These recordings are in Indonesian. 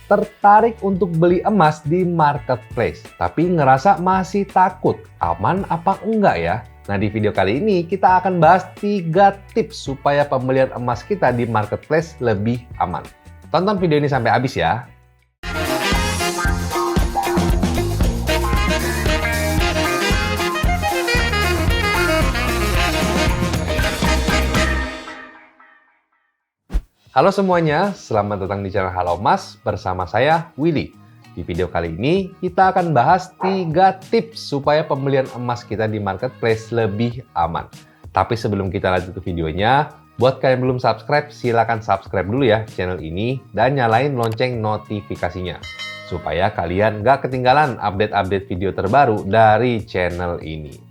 Tertarik untuk beli emas di marketplace, tapi ngerasa masih takut, aman apa enggak ya? Nah, di video kali ini kita akan bahas 3 tips supaya pembelian emas kita di marketplace lebih aman. Tonton video ini sampai habis ya. Halo semuanya, selamat datang di channel Halo Mas bersama saya Willy. Di video kali ini kita akan bahas 3 tips supaya pembelian emas kita di marketplace lebih aman. Tapi sebelum kita lanjut ke videonya, buat kalian yang belum subscribe, silakan subscribe dulu ya channel ini dan nyalain lonceng notifikasinya supaya kalian nggak ketinggalan update-update video terbaru dari channel ini.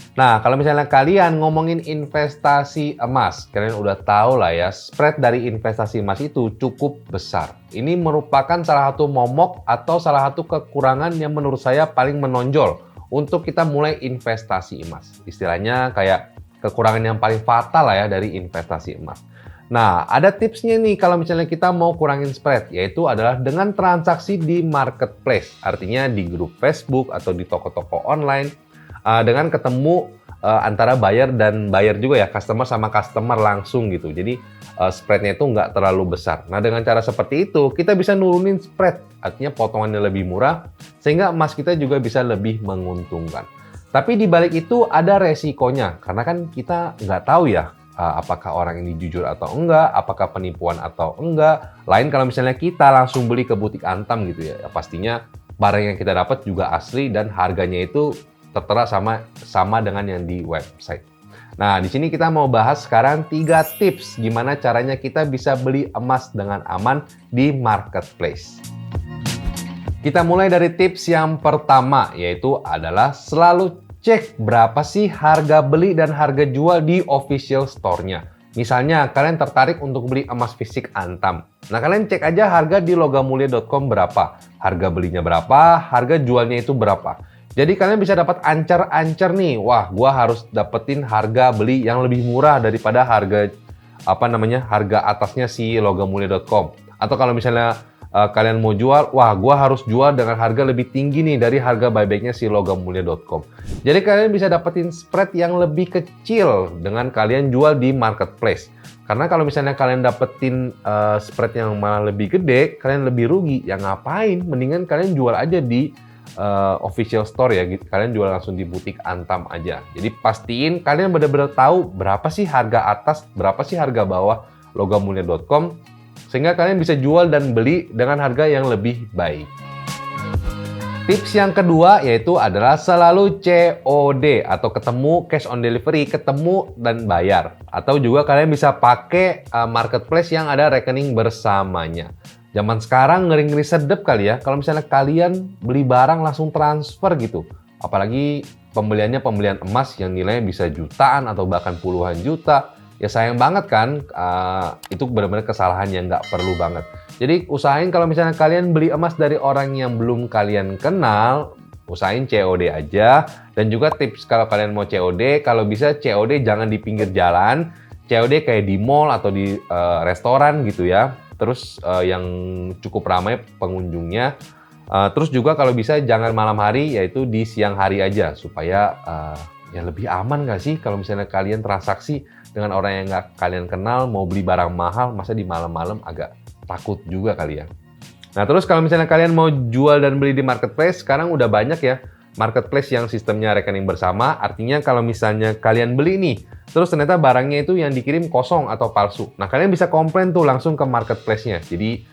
Nah, kalau misalnya kalian ngomongin investasi emas, kalian udah tahu lah ya, spread dari investasi emas itu cukup besar. Ini merupakan salah satu momok atau salah satu kekurangan yang menurut saya paling menonjol untuk kita mulai investasi emas. Istilahnya kayak kekurangan yang paling fatal lah ya dari investasi emas. Nah, ada tipsnya nih kalau misalnya kita mau kurangin spread, yaitu adalah dengan transaksi di marketplace. Artinya di grup Facebook atau di toko-toko online, dengan ketemu antara buyer dan buyer juga ya, customer sama customer langsung gitu. Jadi spreadnya itu nggak terlalu besar. Nah, dengan cara seperti itu kita bisa nurunin spread, artinya potongannya lebih murah sehingga emas kita juga bisa lebih menguntungkan. Tapi di balik itu ada resikonya, karena kan kita nggak tahu ya apakah orang ini jujur atau enggak, apakah penipuan atau enggak. Lain kalau misalnya kita langsung beli ke butik Antam gitu ya, pastinya barang yang kita dapat juga asli dan harganya itu tertera sama dengan yang di website. Nah, di sini kita mau bahas sekarang 3 tips gimana caranya kita bisa beli emas dengan aman di marketplace. Kita mulai dari tips yang pertama, yaitu adalah selalu cek berapa sih harga beli dan harga jual di official store-nya. Misalnya, kalian tertarik untuk beli emas fisik Antam. Nah, kalian cek aja harga di logamulia.com berapa. Harga belinya berapa, harga jualnya itu berapa. Jadi kalian bisa dapat ancer-ancer nih, wah gua harus dapetin harga beli yang lebih murah daripada harga harga atasnya si logamulia.com. Atau kalau misalnya kalian mau jual, wah gua harus jual dengan harga lebih tinggi nih dari harga buybacknya si logamulia.com. Jadi kalian bisa dapetin spread yang lebih kecil dengan kalian jual di marketplace. Karena kalau misalnya kalian dapetin spread yang malah lebih gede, kalian lebih rugi. Ya ngapain? Mendingan kalian jual aja di official store ya, kalian jual langsung di butik Antam aja. Jadi pastiin kalian benar-benar tahu berapa sih harga atas, berapa sih harga bawah logamulia.com sehingga kalian bisa jual dan beli dengan harga yang lebih baik. Tips yang kedua yaitu adalah selalu COD atau ketemu cash on delivery, ketemu dan bayar. Atau juga kalian bisa pakai marketplace yang ada rekening bersamanya. Zaman sekarang ngeri-ngeri sedep kali ya, kalau misalnya kalian beli barang langsung transfer gitu. Apalagi pembeliannya pembelian emas yang nilainya bisa jutaan atau bahkan puluhan juta. Ya sayang banget kan, itu benar-benar kesalahan yang nggak perlu banget. Jadi usahain kalau misalnya kalian beli emas dari orang yang belum kalian kenal, usahain COD aja. Dan juga tips kalau kalian mau COD, kalau bisa COD jangan di pinggir jalan. COD kayak di mall atau di restoran gitu ya. Terus yang cukup ramai pengunjungnya. Terus juga kalau bisa jangan malam hari, yaitu di siang hari aja supaya ya lebih aman nggak sih kalau misalnya kalian transaksi dengan orang yang nggak kalian kenal mau beli barang mahal, masa di malam-malam agak takut juga kali ya. Nah terus kalau misalnya kalian mau jual dan beli di marketplace, sekarang udah banyak ya marketplace yang sistemnya rekening bersama. Artinya kalau misalnya kalian beli nih, terus ternyata barangnya itu yang dikirim kosong atau palsu. Nah, kalian bisa komplain tuh langsung ke marketplace-nya. Jadi,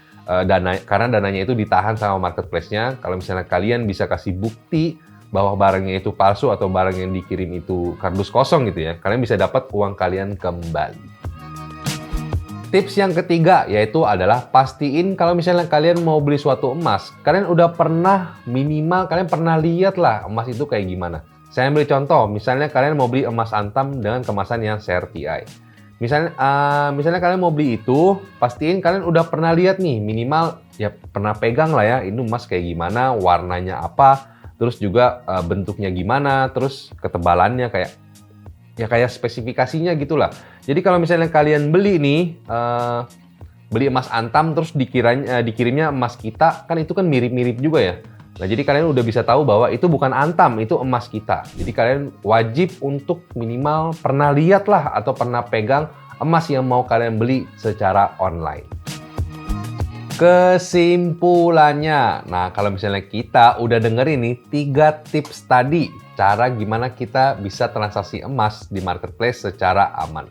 karena dananya itu ditahan sama marketplace-nya. Kalau misalnya kalian bisa kasih bukti bahwa barangnya itu palsu atau barang yang dikirim itu kardus kosong gitu ya, kalian bisa dapat uang kalian kembali. Tips yang ketiga yaitu adalah pastiin kalau misalnya kalian mau beli suatu emas, kalian udah pernah kalian pernah lihat lah emas itu kayak gimana. Saya ambil contoh, misalnya kalian mau beli emas Antam dengan kemasan yang CRTI. Misalnya kalian mau beli itu, pastiin kalian udah pernah lihat nih, minimal ya pernah pegang lah ya, ini emas kayak gimana, warnanya apa, terus juga bentuknya gimana, terus ketebalannya kayak spesifikasinya gitulah. Jadi kalau misalnya kalian beli nih, beli emas Antam terus dikirimnya emas kita, kan itu kan mirip-mirip juga ya. Nah, jadi kalian udah bisa tahu bahwa itu bukan Antam, itu emas kita. Jadi kalian wajib untuk minimal pernah lihat lah atau pernah pegang emas yang mau kalian beli secara online. Kesimpulannya, nah kalau misalnya kita udah dengerin nih 3 tips tadi, cara gimana kita bisa transaksi emas di marketplace secara aman.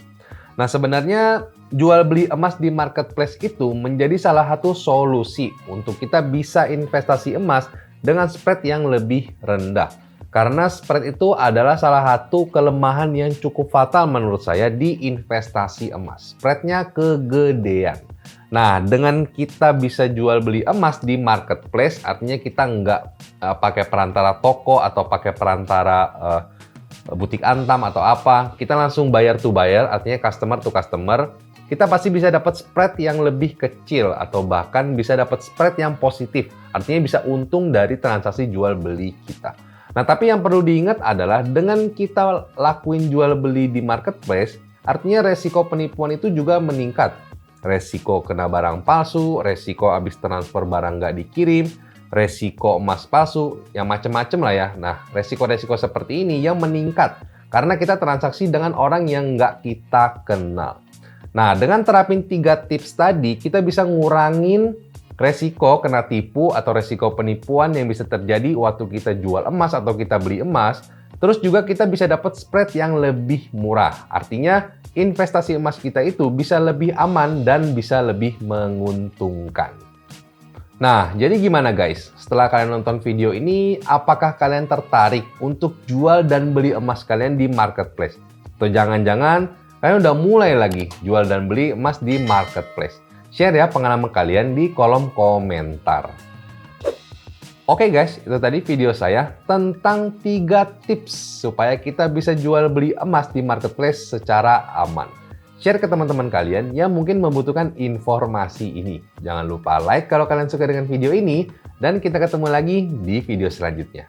Nah sebenarnya jual beli emas di marketplace itu menjadi salah satu solusi untuk kita bisa investasi emas dengan spread yang lebih rendah. Karena spread itu adalah salah satu kelemahan yang cukup fatal menurut saya di investasi emas. Spreadnya kegedean. Nah, dengan kita bisa jual beli emas di marketplace, artinya kita nggak pakai perantara toko atau pakai perantara butik Antam atau apa. Kita langsung buyer to buyer, artinya customer to customer. Kita pasti bisa dapat spread yang lebih kecil atau bahkan bisa dapat spread yang positif. Artinya bisa untung dari transaksi jual beli kita. Nah, tapi yang perlu diingat adalah dengan kita lakuin jual beli di marketplace, artinya resiko penipuan itu juga meningkat. Resiko kena barang palsu, resiko habis transfer barang nggak dikirim, resiko emas palsu, yang macam-macam lah ya. Nah, resiko-resiko seperti ini yang meningkat karena kita transaksi dengan orang yang nggak kita kenal. Nah, dengan terapin 3 tips tadi, kita bisa ngurangin resiko kena tipu atau resiko penipuan yang bisa terjadi waktu kita jual emas atau kita beli emas. Terus juga kita bisa dapat spread yang lebih murah. Artinya investasi emas kita itu bisa lebih aman dan bisa lebih menguntungkan. Nah, jadi gimana guys? Setelah kalian nonton video ini, apakah kalian tertarik untuk jual dan beli emas kalian di marketplace? Atau jangan-jangan kalian udah mulai lagi jual dan beli emas di marketplace? Share ya pengalaman kalian di kolom komentar. Oke guys, itu tadi video saya tentang 3 tips supaya kita bisa jual beli emas di marketplace secara aman. Share ke teman-teman kalian yang mungkin membutuhkan informasi ini. Jangan lupa like kalau kalian suka dengan video ini, dan kita ketemu lagi di video selanjutnya.